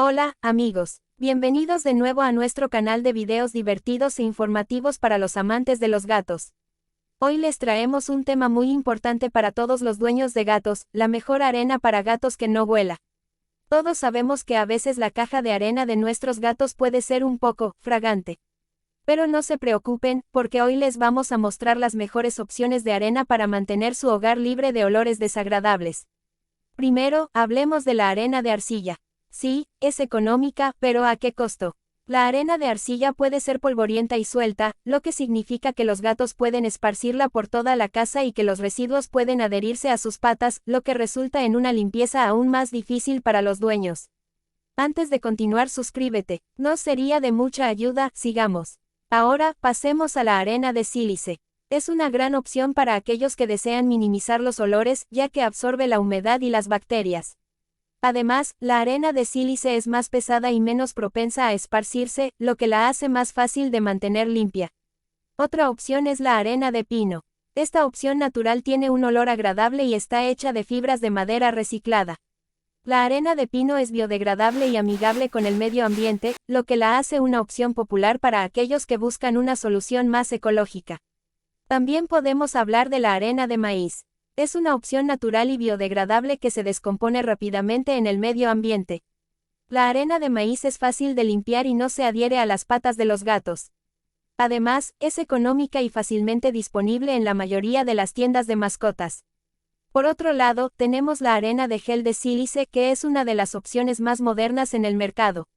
Hola, amigos. Bienvenidos de nuevo a nuestro canal de videos divertidos e informativos para los amantes de los gatos. Hoy les traemos un tema muy importante para todos los dueños de gatos, la mejor arena para gatos que no huela. Todos sabemos que a veces la caja de arena de nuestros gatos puede ser un poco fragante. Pero no se preocupen, porque hoy les vamos a mostrar las mejores opciones de arena para mantener su hogar libre de olores desagradables. Primero, hablemos de la arena de arcilla. Sí, es económica, pero ¿a qué costo? La arena de arcilla puede ser polvorienta y suelta, lo que significa que los gatos pueden esparcirla por toda la casa y que los residuos pueden adherirse a sus patas, lo que resulta en una limpieza aún más difícil para los dueños. Antes de continuar, suscríbete. Nos sería de mucha ayuda. Sigamos. Ahora, pasemos a la arena de sílice. Es una gran opción para aquellos que desean minimizar los olores, ya que absorbe la humedad y las bacterias. Además, la arena de sílice es más pesada y menos propensa a esparcirse, lo que la hace más fácil de mantener limpia. Otra opción es la arena de pino. Esta opción natural tiene un olor agradable y está hecha de fibras de madera reciclada. La arena de pino es biodegradable y amigable con el medio ambiente, lo que la hace una opción popular para aquellos que buscan una solución más ecológica. También podemos hablar de la arena de maíz. Es una opción natural y biodegradable que se descompone rápidamente en el medio ambiente. La arena de maíz es fácil de limpiar y no se adhiere a las patas de los gatos. Además, es económica y fácilmente disponible en la mayoría de las tiendas de mascotas. Por otro lado, tenemos la arena de gel de sílice, que es una de las opciones más modernas en el mercado.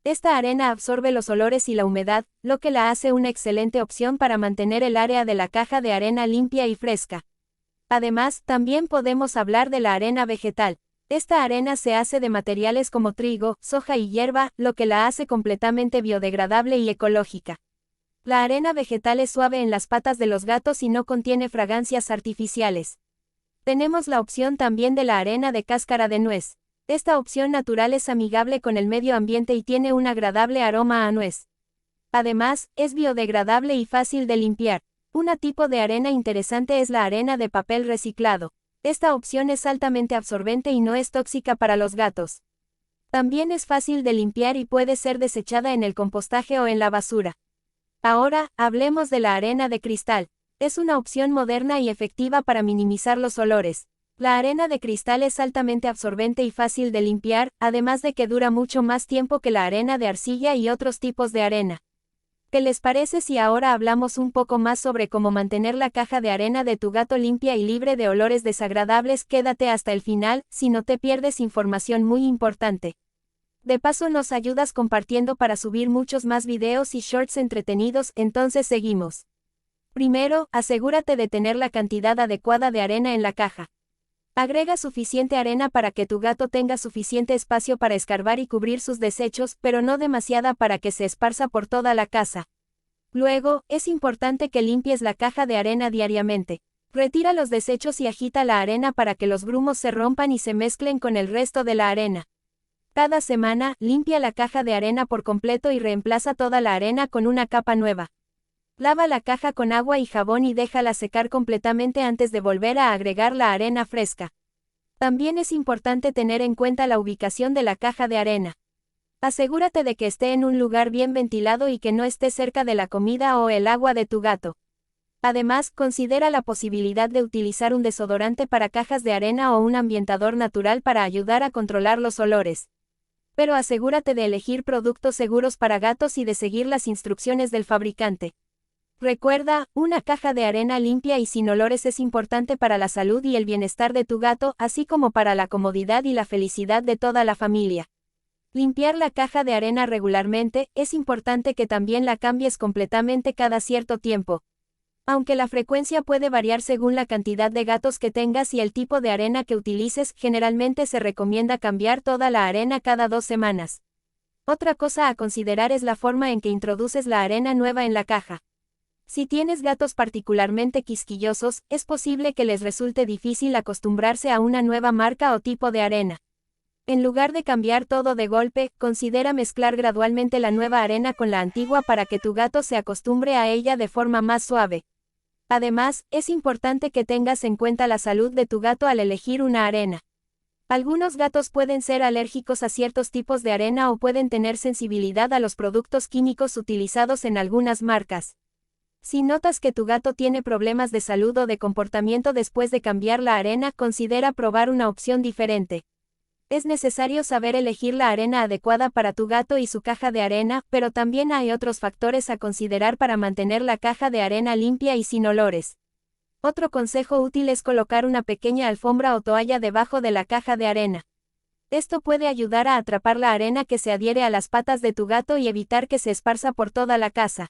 Esta arena absorbe los olores y la humedad, lo que la hace una excelente opción para mantener el área de la caja de arena limpia y fresca. Además, también podemos hablar de la arena vegetal. Esta arena se hace de materiales como trigo, soja y hierba, lo que la hace completamente biodegradable y ecológica. La arena vegetal es suave en las patas de los gatos y no contiene fragancias artificiales. Tenemos la opción también de la arena de cáscara de nuez. Esta opción natural es amigable con el medio ambiente y tiene un agradable aroma a nuez. Además, es biodegradable y fácil de limpiar. Un tipo de arena interesante es la arena de papel reciclado. Esta opción es altamente absorbente y no es tóxica para los gatos. También es fácil de limpiar y puede ser desechada en el compostaje o en la basura. Ahora, hablemos de la arena de cristal. Es una opción moderna y efectiva para minimizar los olores. La arena de cristal es altamente absorbente y fácil de limpiar, además de que dura mucho más tiempo que la arena de arcilla y otros tipos de arena. ¿Qué les parece si ahora hablamos un poco más sobre cómo mantener la caja de arena de tu gato limpia y libre de olores desagradables? Quédate hasta el final, si no te pierdes información muy importante. De paso nos ayudas compartiendo para subir muchos más videos y shorts entretenidos, entonces seguimos. Primero, asegúrate de tener la cantidad adecuada de arena en la caja. Agrega suficiente arena para que tu gato tenga suficiente espacio para escarbar y cubrir sus desechos, pero no demasiada para que se esparza por toda la casa. Luego, es importante que limpies la caja de arena diariamente. Retira los desechos y agita la arena para que los grumos se rompan y se mezclen con el resto de la arena. Cada semana, limpia la caja de arena por completo y reemplaza toda la arena con una capa nueva. Lava la caja con agua y jabón y déjala secar completamente antes de volver a agregar la arena fresca. También es importante tener en cuenta la ubicación de la caja de arena. Asegúrate de que esté en un lugar bien ventilado y que no esté cerca de la comida o el agua de tu gato. Además, considera la posibilidad de utilizar un desodorante para cajas de arena o un ambientador natural para ayudar a controlar los olores. Pero asegúrate de elegir productos seguros para gatos y de seguir las instrucciones del fabricante. Recuerda, una caja de arena limpia y sin olores es importante para la salud y el bienestar de tu gato, así como para la comodidad y la felicidad de toda la familia. Limpiar la caja de arena regularmente, es importante que también la cambies completamente cada cierto tiempo. Aunque la frecuencia puede variar según la cantidad de gatos que tengas y el tipo de arena que utilices, generalmente se recomienda cambiar toda la arena cada 2 semanas. Otra cosa a considerar es la forma en que introduces la arena nueva en la caja. Si tienes gatos particularmente quisquillosos, es posible que les resulte difícil acostumbrarse a una nueva marca o tipo de arena. En lugar de cambiar todo de golpe, considera mezclar gradualmente la nueva arena con la antigua para que tu gato se acostumbre a ella de forma más suave. Además, es importante que tengas en cuenta la salud de tu gato al elegir una arena. Algunos gatos pueden ser alérgicos a ciertos tipos de arena o pueden tener sensibilidad a los productos químicos utilizados en algunas marcas. Si notas que tu gato tiene problemas de salud o de comportamiento después de cambiar la arena, considera probar una opción diferente. Es necesario saber elegir la arena adecuada para tu gato y su caja de arena, pero también hay otros factores a considerar para mantener la caja de arena limpia y sin olores. Otro consejo útil es colocar una pequeña alfombra o toalla debajo de la caja de arena. Esto puede ayudar a atrapar la arena que se adhiere a las patas de tu gato y evitar que se esparza por toda la casa.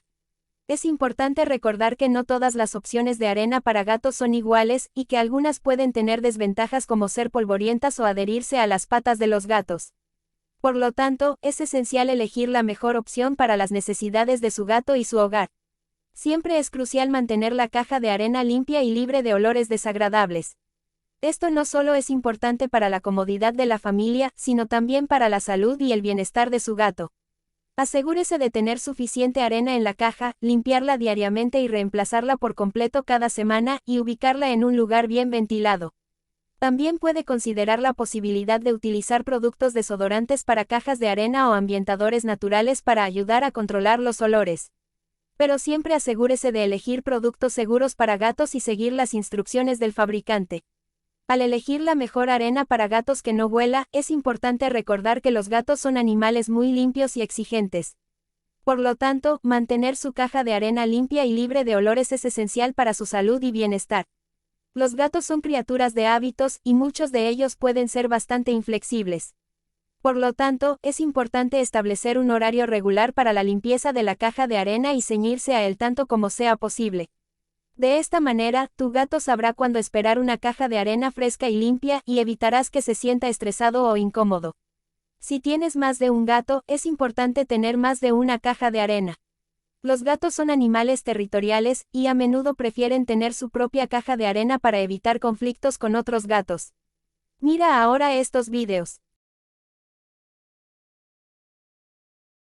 Es importante recordar que no todas las opciones de arena para gatos son iguales, y que algunas pueden tener desventajas como ser polvorientas o adherirse a las patas de los gatos. Por lo tanto, es esencial elegir la mejor opción para las necesidades de su gato y su hogar. Siempre es crucial mantener la caja de arena limpia y libre de olores desagradables. Esto no solo es importante para la comodidad de la familia, sino también para la salud y el bienestar de su gato. Asegúrese de tener suficiente arena en la caja, limpiarla diariamente y reemplazarla por completo cada semana, y ubicarla en un lugar bien ventilado. También puede considerar la posibilidad de utilizar productos desodorantes para cajas de arena o ambientadores naturales para ayudar a controlar los olores. Pero siempre asegúrese de elegir productos seguros para gatos y seguir las instrucciones del fabricante. Al elegir la mejor arena para gatos que no huela, es importante recordar que los gatos son animales muy limpios y exigentes. Por lo tanto, mantener su caja de arena limpia y libre de olores es esencial para su salud y bienestar. Los gatos son criaturas de hábitos, y muchos de ellos pueden ser bastante inflexibles. Por lo tanto, es importante establecer un horario regular para la limpieza de la caja de arena y ceñirse a él tanto como sea posible. De esta manera, tu gato sabrá cuándo esperar una caja de arena fresca y limpia, y evitarás que se sienta estresado o incómodo. Si tienes más de un gato, es importante tener más de una caja de arena. Los gatos son animales territoriales, y a menudo prefieren tener su propia caja de arena para evitar conflictos con otros gatos. Mira ahora estos videos.